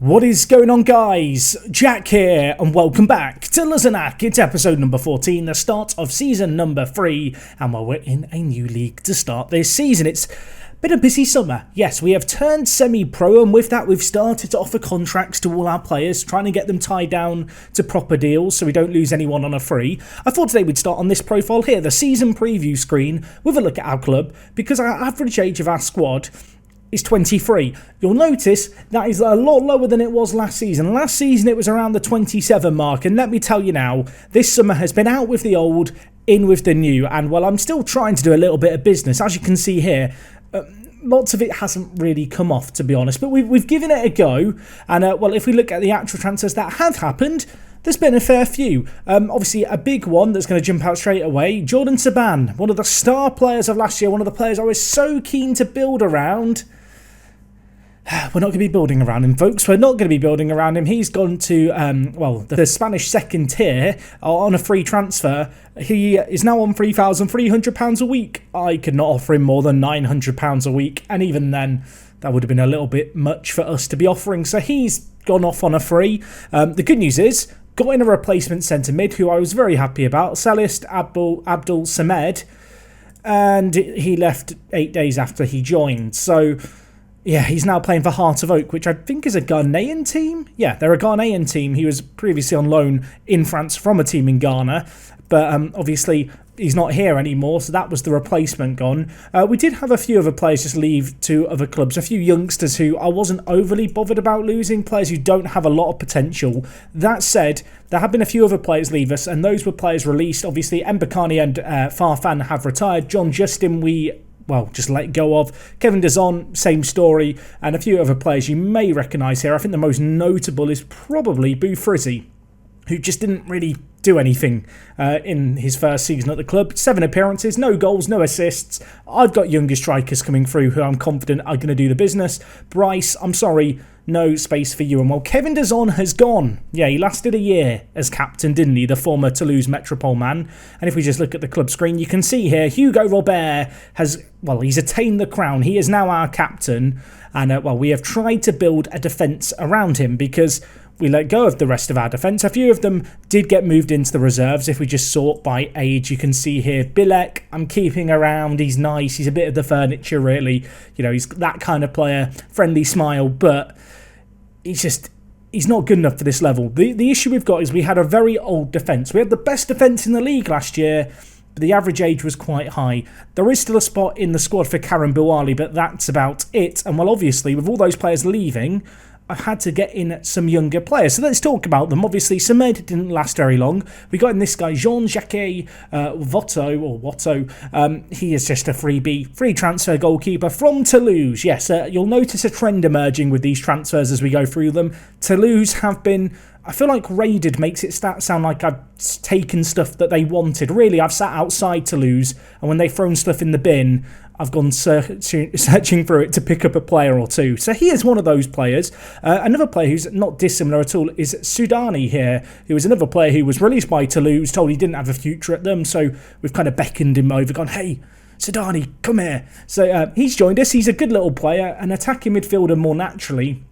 What is going on, guys? Jack here, and welcome back to Luzenac. It's episode number 14, the start of season number 3, and we're in a new league to start this season. It's been a busy summer. Yes, we have turned semi-pro, and with that we've started to offer contracts to all our players, trying to get them tied down to proper deals so we don't lose anyone on a free. I thought today we'd start on this profile here, the season preview screen, with a look at our club, because our average age of our squad is 23. You'll notice that is a lot lower than it was last season. Last season it was around the 27 mark, and let me tell you now, this summer has been out with the old, in with the new, and well, I'm still trying to do a little bit of business. As you can see here, lots of it hasn't really come off, to be honest, but we've given it a go, and well, if we look at the actual transfers that have happened, there's been a fair few. Obviously, a big one that's going to jump out straight away, Jordan Saban, one of the star players of last year, one of the players I was so keen to build around. We're not going to be building around him, folks. We're not going to be building around him. He's gone to, well, the Spanish second tier on a free transfer. He is now on £3,300 a week. I could not offer him more than £900 a week. And even then, that would have been a little bit much for us to be offering. So he's gone off on a free. The good news is, got in a replacement centre mid, who I was very happy about, Salist Abdul Samed. And he left 8 days after he joined. So yeah, he's now playing for Heart of Oak, which I think is a Ghanaian team. Yeah, they're a Ghanaian team. He was previously on loan in France from a team in Ghana, but obviously he's not here anymore, so that was the replacement gone. We did have a few other players just leave to other clubs, a few youngsters who I wasn't overly bothered about losing, players who don't have a lot of potential. That said, there have been a few other players leave us, and those were players released. Obviously, Mbakani and Farfan have retired. John Justin, just let go of. Kevin Dazon, same story, and a few other players you may recognise here. I think the most notable is probably Boo Frizzy, who just didn't really do anything in his first season at the club. 7 appearances, no goals, no assists. I've got younger strikers coming through who I'm confident are going to do the business. Bryce, I'm sorry, no space for you. And well, Kevin Dazon has gone. Yeah, he lasted a year as captain, didn't he? The former Toulouse Metropole man. And if we just look at the club screen, you can see here, Hugo Robert has, well, he's attained the crown. He is now our captain. And, well, we have tried to build a defence around him because we let go of the rest of our defence. A few of them did get moved into the reserves. If we just sort by age, you can see here, Bilek, I'm keeping around. He's nice. He's a bit of the furniture, really. You know, he's that kind of player. Friendly smile, but he's not good enough for this level. The issue we've got is we had a very old defence. We had the best defence in the league last year, but the average age was quite high. There is still a spot in the squad for Karim Bouali, but that's about it. And well, obviously, with all those players leaving, I've had to get in some younger players. So let's talk about them. Obviously, Samed didn't last very long. We got in this guy, Jean-Jacques Watto. He is just a freebie, free transfer goalkeeper from Toulouse. Yes, you'll notice a trend emerging with these transfers as we go through them. Toulouse have been, I feel like raided makes it sound like I've taken stuff that they wanted. Really, I've sat outside Toulouse, and when they've thrown stuff in the bin, I've gone searching through it to pick up a player or two. So he is one of those players. Another player who's not dissimilar at all is Soudani here, who is another player who was released by Toulouse, told he didn't have a future at them. So we've kind of beckoned him over, gone, hey, Soudani, come here. So he's joined us. He's a good little player, an attacking midfielder more naturally.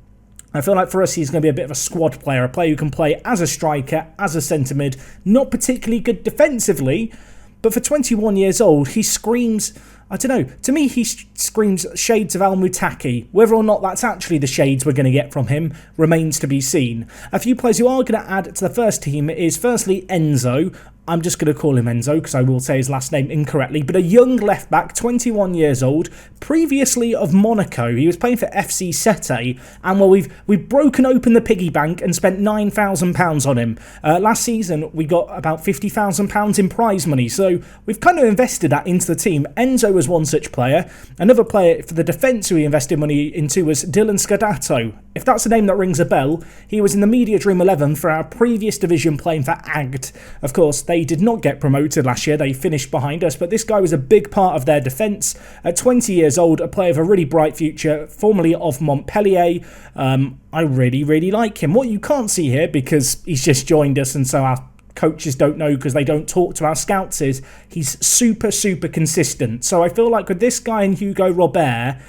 I feel like for us, he's going to be a bit of a squad player, a player who can play as a striker, as a centre mid, not particularly good defensively, but for 21 years old, he screams, I don't know, to me he screams shades of Al Mutaki. Whether or not that's actually the shades we're going to get from him remains to be seen. A few players who are going to add to the first team is firstly Enzo. I'm just going to call him Enzo because I will say his last name incorrectly, but a young left-back, 21 years old, previously of Monaco. He was playing for FC Sete, and well, we've broken open the piggy bank and spent £9,000 on him. Last season, we got about £50,000 in prize money, so we've kind of invested that into the team. Enzo was one such player. Another player for the defence who we invested money into was Dylan Scadato. If that's a name that rings a bell, he was in the Media Dream 11 for our previous division playing for Agd. Of course, they did not get promoted last year. They finished behind us, but this guy was a big part of their defence. At 20 years old, a player of a really bright future, formerly of Montpellier. I really, really like him. What you can't see here, because he's just joined us and so our coaches don't know because they don't talk to our scouts, is he's super, super consistent. So I feel like with this guy and Hugo Robert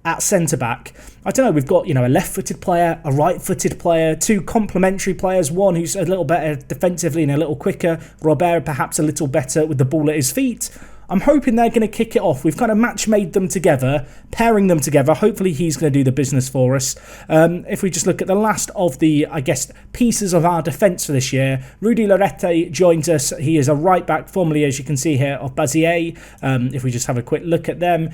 at centre-back. I don't know, we've got, a left-footed player, a right-footed player, two complementary players, one who's a little better defensively and a little quicker, Robert perhaps a little better with the ball at his feet. I'm hoping they're going to kick it off. We've kind of match-made them together, pairing them together. Hopefully he's going to do the business for us. If we just look at the last of the, pieces of our defence for this year, Rudy Lorette joins us. He is a right-back, formerly, as you can see here, of Bazier. If we just have a quick look at them,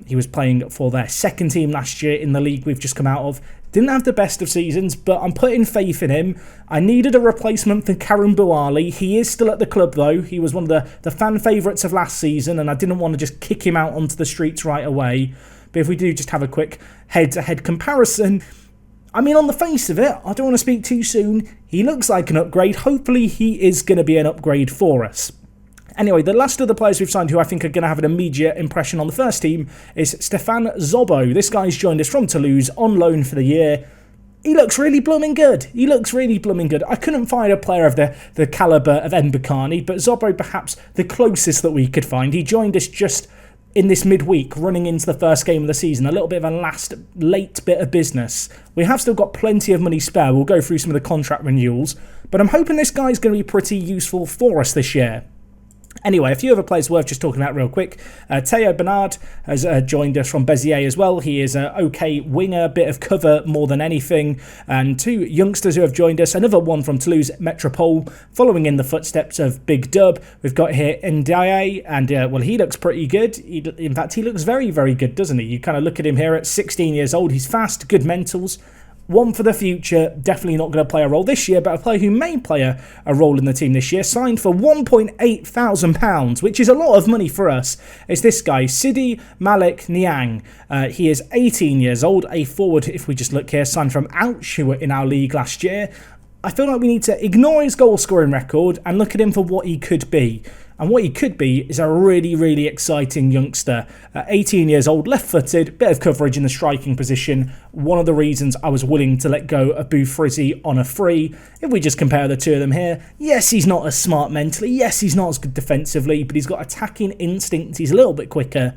he was playing for their second team last year in the league we've just come out of. Didn't have the best of seasons, but I'm putting faith in him. I needed a replacement for Karim Bouali. He is still at the club, though. He was one of the fan favourites of last season, and I didn't want to just kick him out onto the streets right away. But if we do just have a quick head-to-head comparison, on the face of it, I don't want to speak too soon. He looks like an upgrade. Hopefully, he is going to be an upgrade for us. Anyway, the last of the players we've signed who I think are going to have an immediate impression on the first team is Stefan Zobo. This guy's joined us from Toulouse on loan for the year. He looks really blooming good. I couldn't find a player of the calibre of Mbakani, but Zobo perhaps the closest that we could find. He joined us just in this midweek, running into the first game of the season. A little bit of a late bit of business. We have still got plenty of money spare. We'll go through some of the contract renewals, but I'm hoping this guy's going to be pretty useful for us this year. Anyway, a few other players worth just talking about real quick. Theo Bernard has joined us from Béziers as well. He is an okay winger, bit of cover more than anything. And two youngsters who have joined us. Another one from Toulouse Metropole, following in the footsteps of Big Dub. We've got here Ndiaye, and he looks pretty good. In fact, he looks very, very good, doesn't he? You kind of look at him here at 16 years old. He's fast, good mentals. One for the future, definitely not going to play a role this year, but a player who may play a role in the team this year, signed for £1,800, which is a lot of money for us, is this guy, Sidi Malik Niang. He is 18 years old, a forward, if we just look here, signed from Ouch, who were in our league last year. I feel like we need to ignore his goal-scoring record and look at him for what he could be. And what he could be is a really, really exciting youngster. 18 years old, left-footed, bit of coverage in the striking position. One of the reasons I was willing to let go of Boufrizzi on a free. If we just compare the two of them here, yes, he's not as smart mentally. Yes, he's not as good defensively, but he's got attacking instincts. He's a little bit quicker,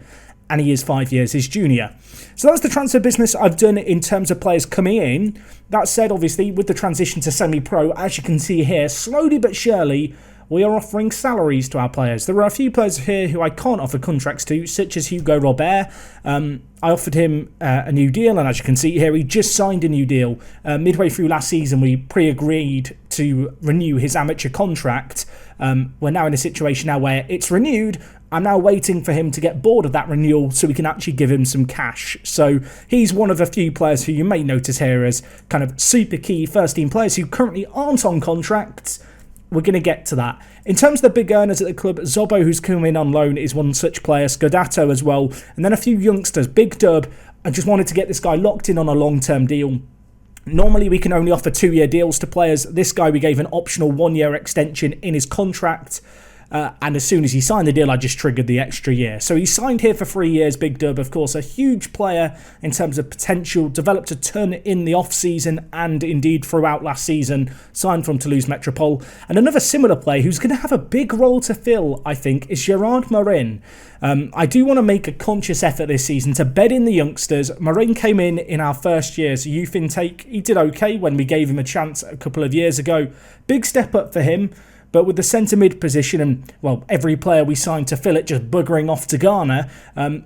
and he is 5 years his junior. So that's the transfer business I've done in terms of players coming in. That said, obviously, with the transition to semi-pro, as you can see here, slowly but surely, we are offering salaries to our players. There are a few players here who I can't offer contracts to, such as Hugo Robert. I offered him a new deal, and as you can see here, he just signed a new deal. Midway through last season, we pre-agreed to renew his amateur contract. We're now in a situation now where it's renewed. I'm now waiting for him to get bored of that renewal so we can actually give him some cash. So he's one of a few players who you may notice here as kind of super key first-team players who currently aren't on contracts. We're going to get to that. In terms of the big earners at the club, Zobo, who's come in on loan, is one such player. Scodato as well. And then a few youngsters. Big Dub, I just wanted to get this guy locked in on a long-term deal. Normally, we can only offer 2-year deals to players. This guy, we gave an optional 1-year extension in his contract. And as soon as he signed the deal, I just triggered the extra year. So he signed here for 3 years, Big Dub, of course, a huge player in terms of potential, developed a ton in the off-season and indeed throughout last season, signed from Toulouse Metropole. And another similar player who's going to have a big role to fill, I think, is Gerard Marin. I do want to make a conscious effort this season to bed in the youngsters. Marin came in our first year's youth intake. He did okay when we gave him a chance a couple of years ago. Big step up for him. But with the centre-mid position and, well, every player we signed to fill it just buggering off to Ghana,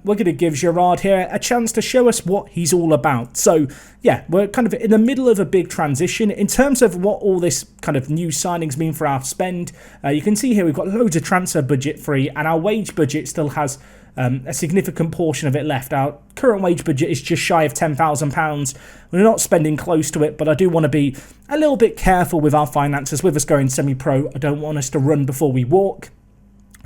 we're going to give Gerard here a chance to show us what he's all about. So, yeah, we're kind of in the middle of a big transition. In terms of what all this kind of new signings mean for our spend, you can see here we've got loads of transfer budget free, and our wage budget still has a significant portion of it left. Our current wage budget is just shy of £10,000. We're not spending close to it, but I do want to be a little bit careful with our finances. With us going semi-pro, I don't want us to run before we walk.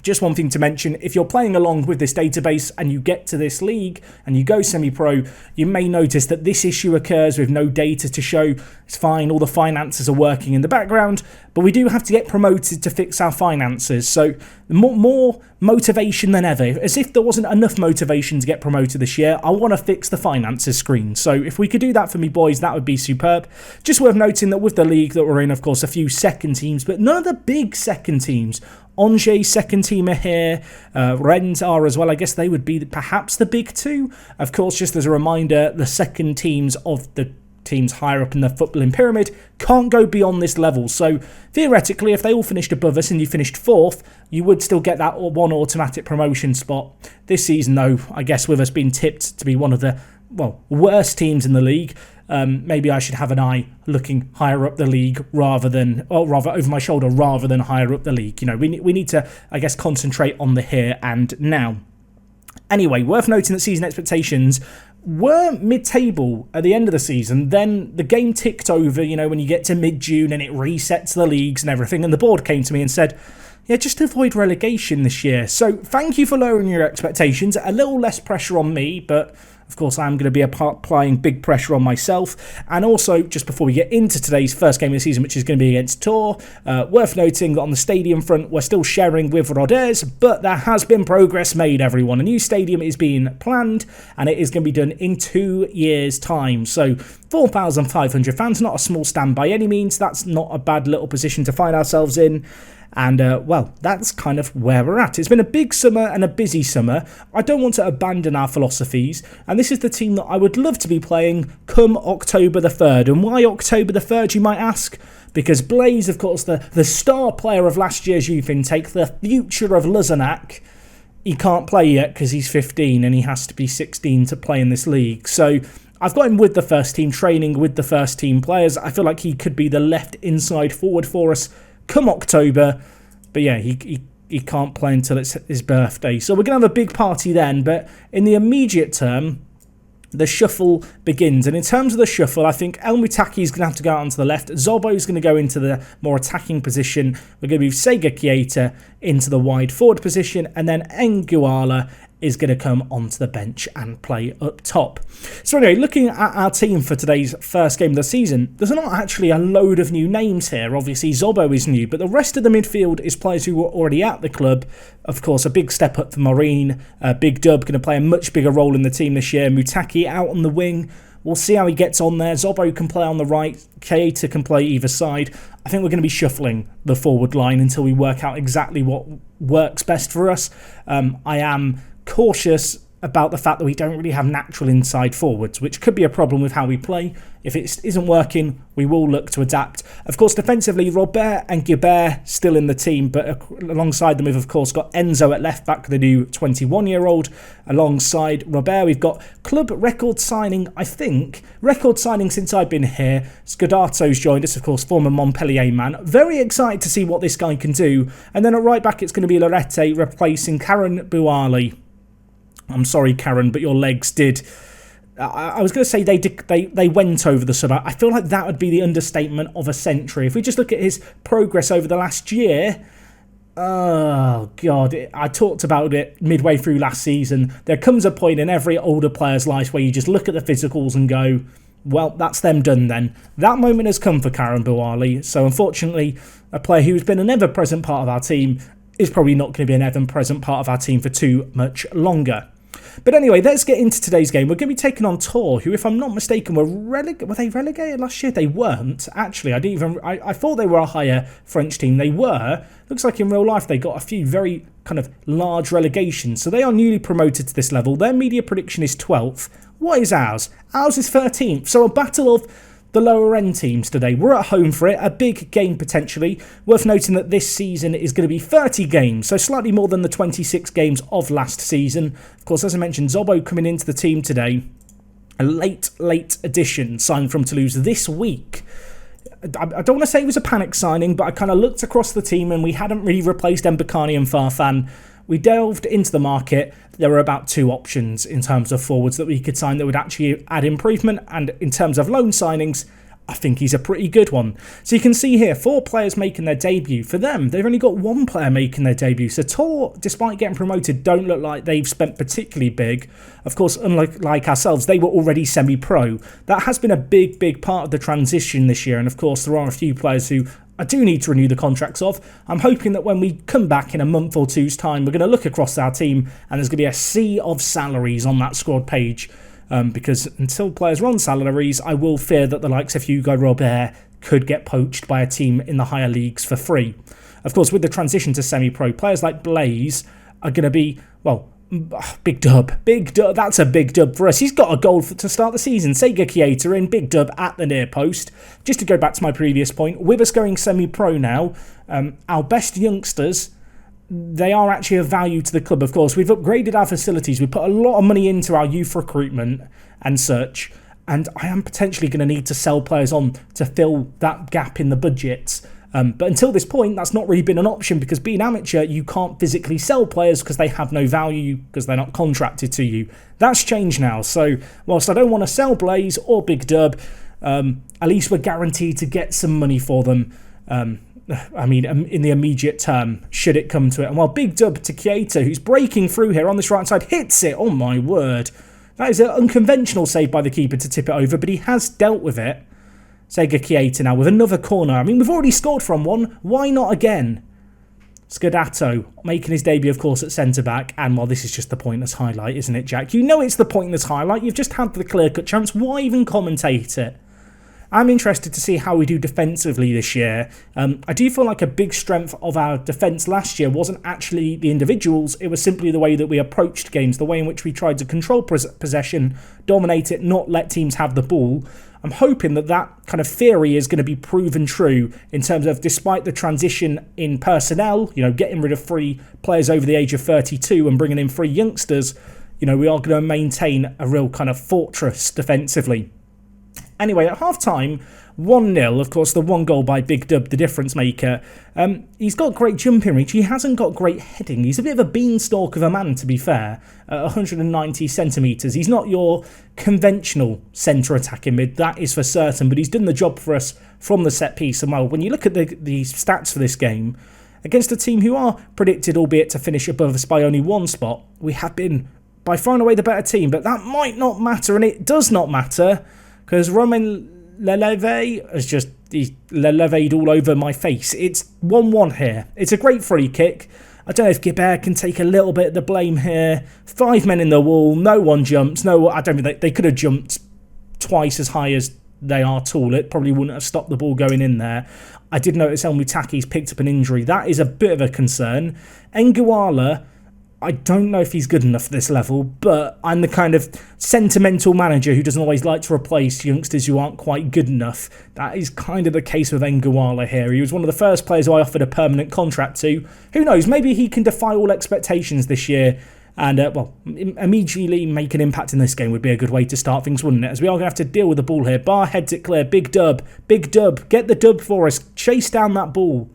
Just one thing to mention, if you're playing along with this database and you get to this league and you go semi-pro, you may notice that this issue occurs with no data to show. It's fine, all the finances are working in the background, but we do have to get promoted to fix our finances. So more motivation than ever. As if there wasn't enough motivation to get promoted this year, I want to fix the finances screen. So if we could do that for me, boys, that would be superb. Just worth noting that with the league that we're in, of course, a few second teams, but none of the big second teams Angers, second teamer here. Rennes are as well. I guess they would be perhaps the big two. Of course, just as a reminder, the second teams of the teams higher up in the footballing pyramid can't go beyond this level. So theoretically, if they all finished above us and you finished fourth, you would still get that one automatic promotion spot. This season, though, I guess with us being tipped to be one of the worst teams in the league, maybe I should have an eye looking higher up the league rather over my shoulder rather than higher up the league. You know, we need to, I guess, concentrate on the here and now. Anyway, worth noting that season expectations were mid-table at the end of the season. Then the game ticked over, you know, when you get to mid-June and it resets the leagues and everything. And the board came to me and said, yeah, just avoid relegation this year. So thank you for lowering your expectations. A little less pressure on me, but of course, I'm going to be applying big pressure on myself. And also, just before we get into today's first game of the season, which is going to be against Tours, worth noting that on the stadium front, we're still sharing with Rodez, but there has been progress made, everyone. A new stadium is being planned, and it is going to be done in 2 years' time. So 4,500 fans, not a small stand by any means. That's not a bad little position to find ourselves in. And, that's kind of where we're at. It's been a big summer and a busy summer. I don't want to abandon our philosophies. And this is the team that I would love to be playing come October the 3rd. And why October the 3rd, you might ask? Because Blaise, of course, the star player of last year's youth intake, the future of Luzenac, he can't play yet because he's 15 and he has to be 16 to play in this league. So I've got him with the first team, training with the first team players. I feel like he could be the left inside forward for us come October, but yeah, he can't play until it's his birthday. So we're going to have a big party then, but in the immediate term, the shuffle begins. And in terms of the shuffle, I think El Moutaki is going to have to go out onto the left. Zobo is going to go into the more attacking position. We're going to move Sega Keita into the wide forward position, and then Nguala is going to come onto the bench and play up top. So anyway, looking at our team for today's first game of the season, there's not actually a load of new names here. Obviously, Zobo is new, but the rest of the midfield is players who were already at the club. Of course, a big step up for Marin. Big Dub going to play a much bigger role in the team this year. Moutaki out on the wing. We'll see how he gets on there. Zobo can play on the right. Keita can play either side. I think we're going to be shuffling the forward line until we work out exactly what works best for us. I am cautious about the fact that we don't really have natural inside forwards, which could be a problem with how we play. If it isn't working, we will look to adapt. Of course, defensively, Robert and Guibert still in the team, but alongside them we've of course got Enzo at left back, the new 21-year-old. Alongside Robert, we've got club record signing, record signing since I've been here. Scudato's joined us, of course, former Montpellier man. Very excited to see what this guy can do. And then at right back, it's going to be Lorette replacing Karen Bouali. I'm sorry, Karen, but your legs did. I was going to say they went over the summer. I feel like that would be the understatement of a century. If we just look at his progress over the last year, oh God, I talked about it midway through last season. There comes a point in every older player's life where you just look at the physicals and go, well, that's them done then. That moment has come for Karen Bouali. So unfortunately, a player who's been an ever-present part of our team is probably not going to be an ever-present part of our team for too much longer. But anyway, let's get into today's game. We're going to be taking on Tours, who, if I'm not mistaken, were they relegated last year? They weren't, actually. I thought they were a higher French team. They were. Looks like in real life they got a few very kind of large relegations. So they are newly promoted to this level. Their media prediction is 12th. What is ours? Ours is 13th. So a battle of the lower end teams today. We're at home for it, a big game potentially. Worth noting that this season is going to be 30 games, so slightly more than the 26 games of last season. Of course, as I mentioned, Zobo coming into the team today. A late addition signed from Toulouse this week. I don't want to say it was a panic signing, but I kind of looked across the team and we hadn't really replaced Mbakani and Farfan. We delved into the market. There were about 2 options in terms of forwards that we could sign that would actually add improvement. And in terms of loan signings, I think he's a pretty good one. So you can see here, 4 players making their debut. For them, they've only got 1 player making their debut. So Tours, despite getting promoted, don't look like they've spent particularly big. Of course, unlike ourselves, they were already semi-pro. That has been a big part of the transition this year. And of course, there are a few players who I do need to renew the contracts of. I'm hoping that when we come back in a month or two's time, we're going to look across our team and there's going to be a sea of salaries on that squad page. Because until players are on salaries, I will fear that the likes of Hugo Robert could get poached by a team in the higher leagues for free. Of course, with the transition to semi-pro, players like Blaze are going to be, well, big dub. That's a big dub for us. He's got a goal to start the season. Sega Kieta in, big dub at the near post. Just to go back to my previous point, with us going semi-pro now, our best youngsters, they are actually of value to the club. Of course, we've upgraded our facilities. We put a lot of money into our youth recruitment and such. And I am potentially going to need to sell players on to fill that gap in the budget. But until this point, that's not really been an option because being amateur, you can't physically sell players because they have no value because they're not contracted to you. That's changed now. So whilst I don't want to sell Blaze or Big Dub, at least we're guaranteed to get some money for them. In the immediate term, should it come to it. And while Big Dub to Kieta, who's breaking through here on this right side, hits it. Oh my word. That is an unconventional save by the keeper to tip it over, but he has dealt with it. Sega Kieta now with another corner. I mean, we've already scored from one. Why not again? Scudato making his debut, of course, at centre-back. And, well, this is just the pointless highlight, isn't it, Jack? You know it's the pointless highlight. You've just had the clear-cut chance. Why even commentate it? I'm interested to see how we do defensively this year. I do feel like a big strength of our defence last year wasn't actually the individuals, it was simply the way that we approached games, the way in which we tried to control possession, dominate it, not let teams have the ball. I'm hoping that that kind of theory is going to be proven true in terms of, despite the transition in personnel, getting rid of 3 players over the age of 32 and bringing in 3 youngsters, we are going to maintain a real kind of fortress defensively. Anyway, at half-time, 1-0, of course, the one goal by Big Dub, the difference maker. He's got great jumping reach. He hasn't got great heading. He's a bit of a beanstalk of a man, to be fair, at 190 centimetres. He's not your conventional centre attacking mid, that is for certain, but he's done the job for us from the set piece. And, well, when you look at the stats for this game, against a team who are predicted, albeit to finish above us by only 1 spot, we have been by far and away the better team, but that might not matter, and it does not matter, because Romain Leleve has just Leleve'd all over my face. It's 1-1 here. It's a great free kick. I don't know if Gerard can take a little bit of the blame here. 5 men in the wall. No one jumps. I don't think they could have jumped twice as high as they are tall. It probably wouldn't have stopped the ball going in there. I did notice El Mutaki's picked up an injury. That is a bit of a concern. Nguala, I don't know if he's good enough at this level, but I'm the kind of sentimental manager who doesn't always like to replace youngsters who aren't quite good enough. That is kind of the case with Nguala here. He was one of the first players who I offered a permanent contract to. Who knows, maybe he can defy all expectations this year and, immediately make an impact in this game would be a good way to start things, wouldn't it? As we are going to have to deal with the ball here. Bar heads it clear. Big Dub, get the dub for us. Chase down that ball.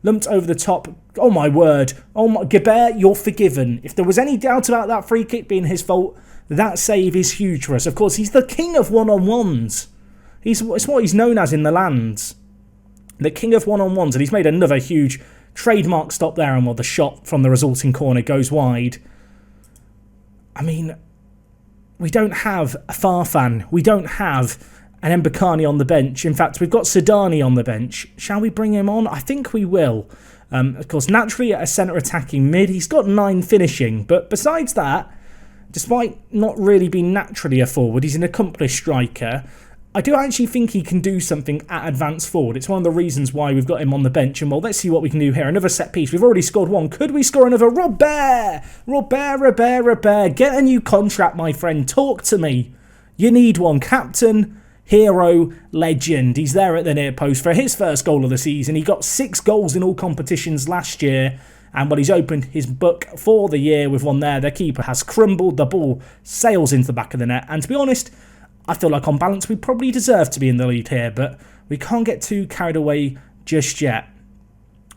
Lumped over the top. Oh my word. Oh my, Gerard, you're forgiven. If there was any doubt about that free kick being his fault, that save is huge for us. Of course, he's the king of one-on-ones. It's what he's known as in the lands. The king of one-on-ones. And he's made another huge trademark stop there. And the shot from the resulting corner goes wide. I mean, we don't have a Farfan. We don't have and Mbakani on the bench. In fact, we've got Sudani on the bench. Shall we bring him on? I think we will. Of course, naturally at a centre attacking mid, he's got 9 finishing. But besides that, despite not really being naturally a forward, he's an accomplished striker. I do actually think he can do something at advanced forward. It's one of the reasons why we've got him on the bench. And, let's see what we can do here. Another set piece. We've already scored 1. Could we score another? Robert, get a new contract, my friend. Talk to me. You need one. Captain, hero, legend. He's there at the near post for his first goal of the season. He got 6 goals in all competitions last year. And he's opened his book for the year with one there. The keeper has crumbled. The ball sails into the back of the net. And to be honest, I feel like on balance we probably deserve to be in the lead here, but we can't get too carried away just yet.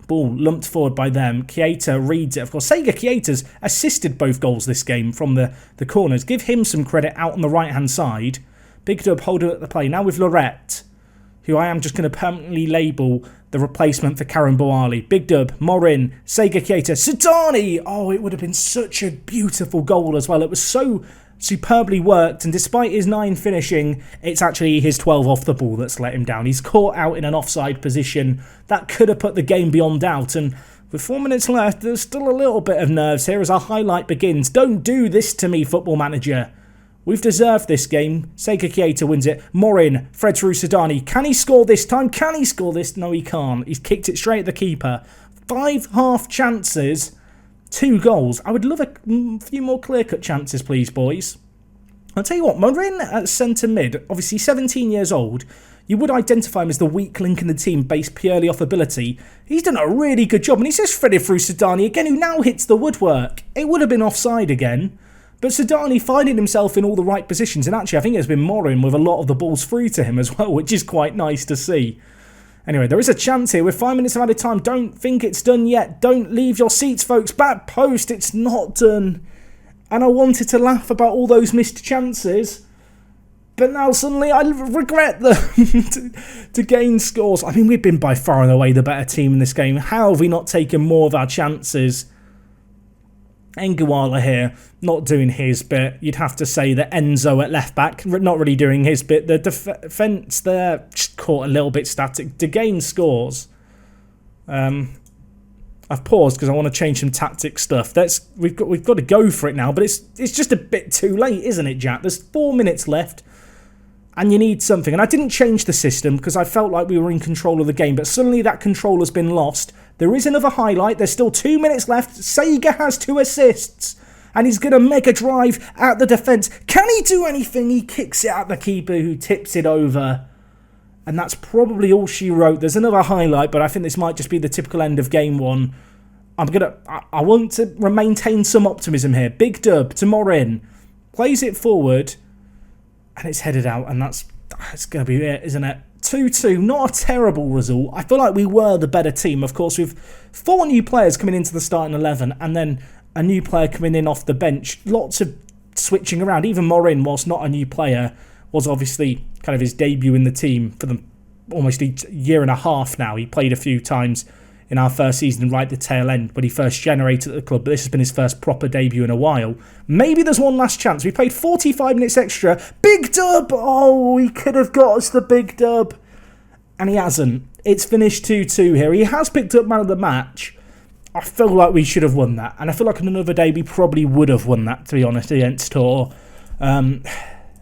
Ball lumped forward by them. Kieta reads it. Of course, Sega Kieta's assisted both goals this game from the corners. Give him some credit out on the right-hand side. Big Dub holding at the play. Now with Lorette, who I am just going to permanently label the replacement for Karen Boali. Big Dub, Marin, Sega Kieta, Sudani! Oh, it would have been such a beautiful goal as well. It was so superbly worked, and despite his 9 finishing, it's actually his 12 off the ball that's let him down. He's caught out in an offside position that could have put the game beyond doubt, and with 4 minutes left, there's still a little bit of nerves here as our highlight begins. Don't do this to me, Football Manager. We've deserved this game. Sega Kieta wins it. Morin, Fred through Sudani. Can he score this time? Can he score this? No, he can't. He's kicked it straight at the keeper. 5 half chances, 2 goals. I would love a few more clear-cut chances, please, boys. I'll tell you what, Marin at centre mid, obviously 17 years old, you would identify him as the weak link in the team based purely off ability. He's done a really good job, and he's just threaded through Sudani again, who now hits the woodwork. It would have been offside again, but Sudani finding himself in all the right positions, and actually I think it's been Marin with a lot of the balls through to him as well, which is quite nice to see. Anyway, there is a chance here. We're 5 minutes of added time. Don't think it's done yet. Don't leave your seats, folks. Back post. It's not done. And I wanted to laugh about all those missed chances. But now suddenly I regret them to gain scores. I mean, we've been by far and away the better team in this game. How have we not taken more of our chances? Nguala here, not doing his bit. You'd have to say that Enzo at left back, not really doing his bit. The defence there just caught a little bit static. To gain scores, I've paused because I want to change some tactic stuff. We've got to go for it now, but it's just a bit too late, isn't it, Jack? There's 4 minutes left, and you need something. And I didn't change the system because I felt like we were in control of the game, but suddenly that control has been lost. There is another highlight. There's still 2 minutes left. Sega has 2 assists. And he's going to make a drive at the defence. Can he do anything? He kicks it at the keeper who tips it over. And that's probably all she wrote. There's another highlight, but I think this might just be the typical end of game 1. I want to maintain some optimism here. Big dub to Marin. Plays it forward. And it's headed out. And that's going to be it, isn't it? 2-2, not a terrible result. I feel like we were the better team. Of course, with 4 new players coming into the starting 11 and then a new player coming in off the bench. Lots of switching around. Even Marin, whilst not a new player, was obviously kind of his debut in the team for them almost a year and a half now. He played a few times in our first season right at the tail end when he first generated at the club, but this has been his first proper debut in a while. Maybe there's one last chance. We played 45 minutes extra. Big dub! Oh, he could have got us the big dub. And he hasn't. It's finished 2-2 here. He has picked up man of the match. I feel like we should have won that. And I feel like on another day we probably would have won that, to be honest, against Tor. I'm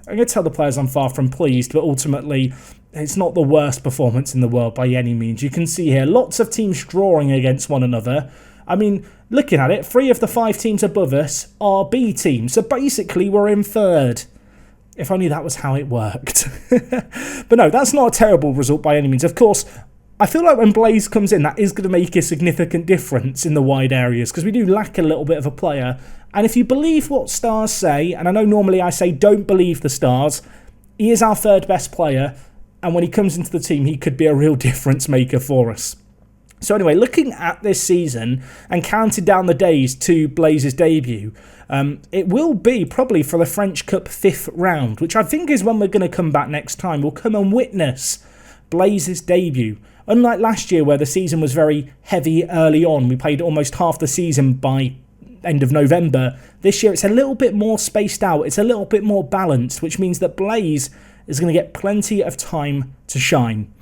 going to tell the players I'm far from pleased, but ultimately it's not the worst performance in the world by any means. You can see here lots of teams drawing against one another. I mean, looking at it, 3 of the 5 teams above us are B teams. So basically we're in 3rd. If only that was how it worked. But no, that's not a terrible result by any means. Of course, I feel like when Blaze comes in, that is going to make a significant difference in the wide areas because we do lack a little bit of a player. And if you believe what stars say, and I know normally I say don't believe the stars, he is our 3rd best player. And when he comes into the team, he could be a real difference maker for us. So anyway, looking at this season and counting down the days to Blaze's debut, it will be probably for the French Cup 5th round, which I think is when we're going to come back next time. We'll come and witness Blaze's debut. Unlike last year where the season was very heavy early on, we played almost half the season by end of November. This year it's a little bit more spaced out, it's a little bit more balanced, which means that Blaze is going to get plenty of time to shine.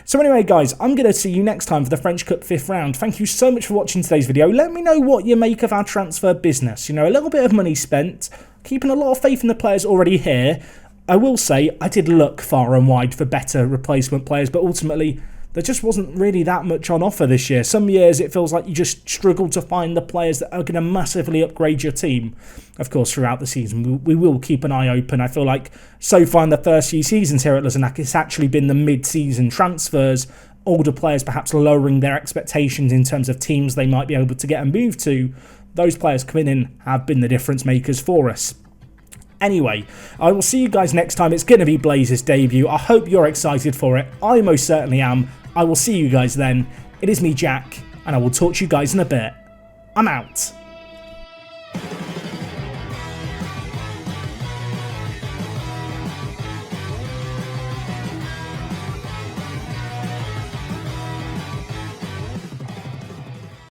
So anyway, guys, I'm going to see you next time for the French Cup 5th round. Thank you so much for watching today's video. Let me know what you make of our transfer business. You know, a little bit of money spent, keeping a lot of faith in the players already here. I will say I did look far and wide for better replacement players, but ultimately there just wasn't really that much on offer this year. Some years it feels like you just struggle to find the players that are going to massively upgrade your team. Of course, throughout the season, we will keep an eye open. I feel like so far in the first few seasons here at Luzenac, it's actually been the mid-season transfers, older players perhaps lowering their expectations in terms of teams they might be able to get a move to. Those players coming in have been the difference makers for us. Anyway, I will see you guys next time. It's going to be Blaze's debut. I hope you're excited for it. I most certainly am. I will see you guys then. It is me, Jack, and I will talk to you guys in a bit. I'm out.